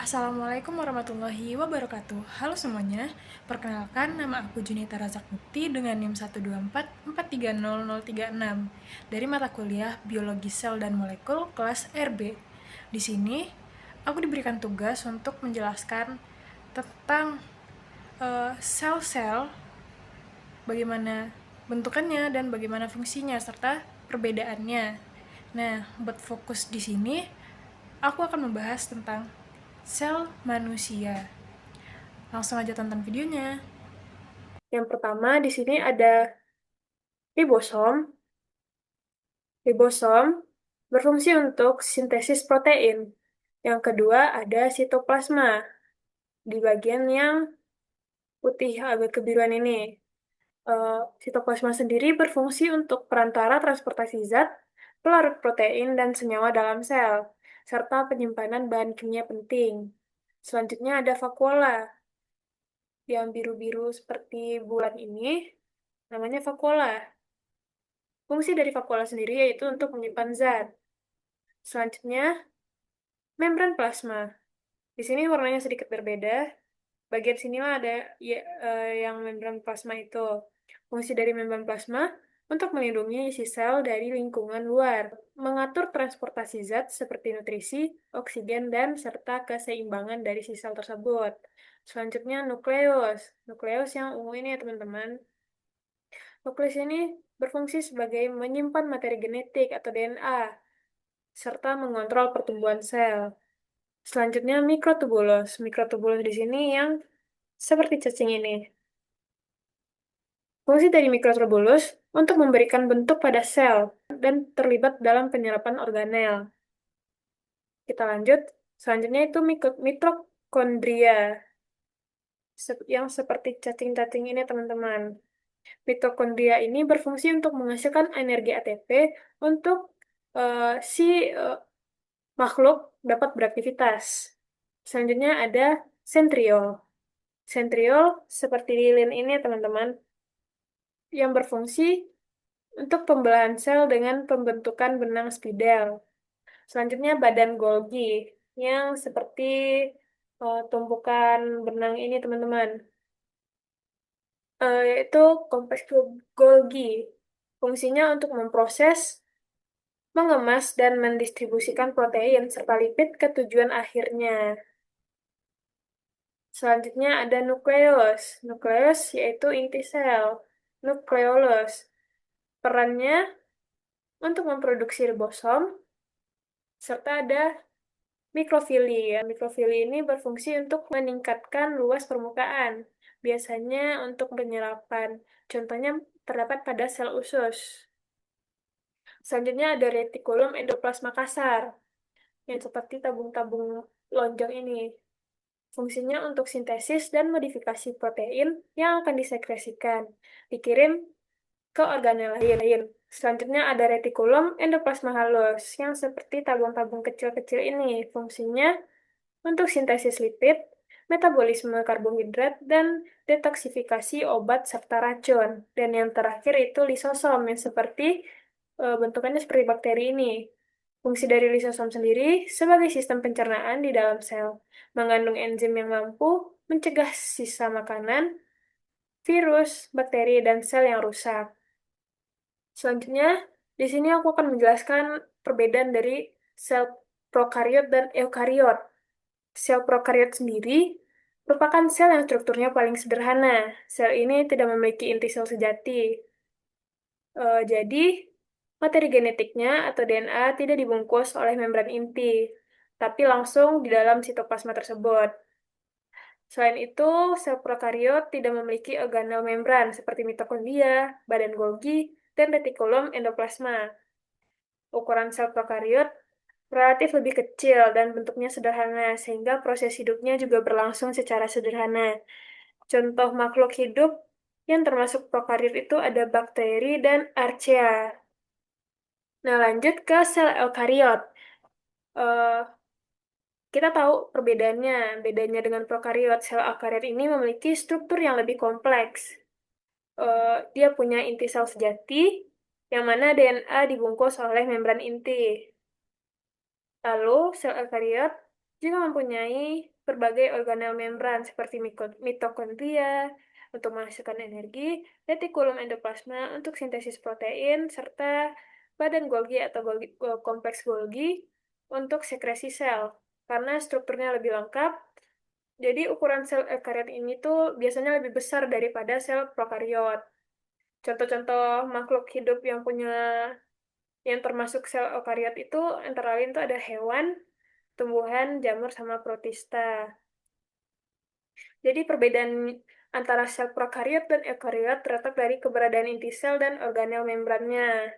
Assalamualaikum warahmatullahi wabarakatuh. Halo semuanya, perkenalkan nama aku Junita Razak Mukti dengan NIM 124430036 dari mata kuliah Biologi Sel dan Molekul kelas RB. Di sini, aku diberikan tugas untuk menjelaskan tentang sel-sel, bagaimana bentukannya dan bagaimana fungsinya serta perbedaannya. Nah, buat fokus di sini, aku akan membahas tentang sel manusia. Langsung aja tonton videonya. Yang pertama di sini ada ribosom. Ribosom berfungsi untuk sintesis protein. Yang kedua ada sitoplasma di bagian yang putih agak kebiruan ini. Sitoplasma sendiri berfungsi untuk perantara transportasi zat, pelarut protein dan senyawa dalam sel, serta penyimpanan bahan kimia penting. Selanjutnya ada vakuola. Yang biru-biru seperti bulan ini namanya vakuola. Fungsi dari vakuola sendiri yaitu untuk menyimpan zat. Selanjutnya, membran plasma. Di sini warnanya sedikit berbeda. Bagian sinilah ada yang membran plasma itu. Fungsi dari membran plasma untuk melindungi isi sel dari lingkungan luar, mengatur transportasi zat seperti nutrisi, oksigen, dan serta keseimbangan dari si sel tersebut. Selanjutnya, nukleus. Nukleus yang ungu ini ya teman-teman. Nukleus ini berfungsi sebagai menyimpan materi genetik atau DNA, serta mengontrol pertumbuhan sel. Selanjutnya, mikrotubulus. Mikrotubulus di sini yang seperti cacing ini. Fungsi dari mikrotubulus untuk memberikan bentuk pada sel dan terlibat dalam penyerapan organel. Kita lanjut. Selanjutnya itu mitokondria, yang seperti cacing-cacing ini teman-teman. Mitokondria ini berfungsi untuk menghasilkan energi ATP untuk si makhluk dapat beraktivitas. Selanjutnya ada sentriol. Sentriol seperti lilin ini teman-teman, yang berfungsi untuk pembelahan sel dengan pembentukan benang spidel. Selanjutnya badan Golgi, yang seperti tumpukan benang ini teman-teman. Yaitu kompleks Golgi. Fungsinya untuk memproses, mengemas, dan mendistribusikan protein serta lipid ke tujuan akhirnya. Selanjutnya ada nukleus. Nukleus yaitu inti sel. Nukleolus. Perannya untuk memproduksi ribosom, serta ada mikrofili. Mikrofili ini berfungsi untuk meningkatkan luas permukaan, biasanya untuk penyerapan. Contohnya terdapat pada sel usus. Selanjutnya ada retikulum endoplasma kasar, yang seperti tabung-tabung lonjong ini. Fungsinya untuk sintesis dan modifikasi protein yang akan disekresikan, dikirim ke organel lain. Selanjutnya ada retikulum endoplasma halus, yang seperti tabung-tabung kecil-kecil ini. Fungsinya untuk sintesis lipid, metabolisme karbohidrat, dan detoksifikasi obat serta racun. Dan yang terakhir itu lisosom, yang seperti bentukannya seperti bakteri ini. Fungsi dari lisosom sendiri sebagai sistem pencernaan di dalam sel, mengandung enzim yang mampu mencegah sisa makanan, virus, bakteri, dan sel yang rusak. Selanjutnya, di sini aku akan menjelaskan perbedaan dari sel prokariot dan eukariot. Sel prokariot sendiri merupakan sel yang strukturnya paling sederhana. Sel ini tidak memiliki inti sel sejati. Jadi, materi genetiknya atau DNA tidak dibungkus oleh membran inti, tapi langsung di dalam sitoplasma tersebut. Selain itu, sel prokariot tidak memiliki organel membran seperti mitokondria, badan Golgi, dan retikulum endoplasma. Ukuran sel prokariot relatif lebih kecil dan bentuknya sederhana, sehingga proses hidupnya juga berlangsung secara sederhana. Contoh makhluk hidup yang termasuk prokariot itu ada bakteri dan archaea. Nah, lanjut ke sel eukariot. Eh, kita tahu perbedaannya. Bedanya dengan prokariot, sel eukariot ini memiliki struktur yang lebih kompleks. Dia punya inti sel sejati, yang mana DNA dibungkus oleh membran inti. Lalu, sel eukariot juga mempunyai berbagai organel membran seperti mitokondria untuk menghasilkan energi, retikulum endoplasma untuk sintesis protein, serta badan Golgi atau kompleks Golgi untuk sekresi sel. Karena strukturnya lebih lengkap, jadi ukuran sel eukariot ini tuh biasanya lebih besar daripada sel prokariot. Contoh-contoh makhluk hidup yang termasuk sel eukariot itu antara lain tuh ada hewan, tumbuhan, jamur, sama protista. Jadi perbedaan antara sel prokariot dan eukariot terletak dari keberadaan inti sel dan organel membrannya.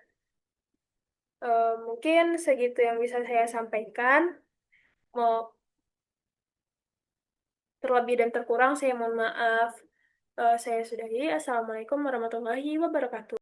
Mungkin segitu yang bisa saya sampaikan. Mau terlebih dan terkurang saya mohon maaf. Saya sudahi. Assalamualaikum warahmatullahi wabarakatuh.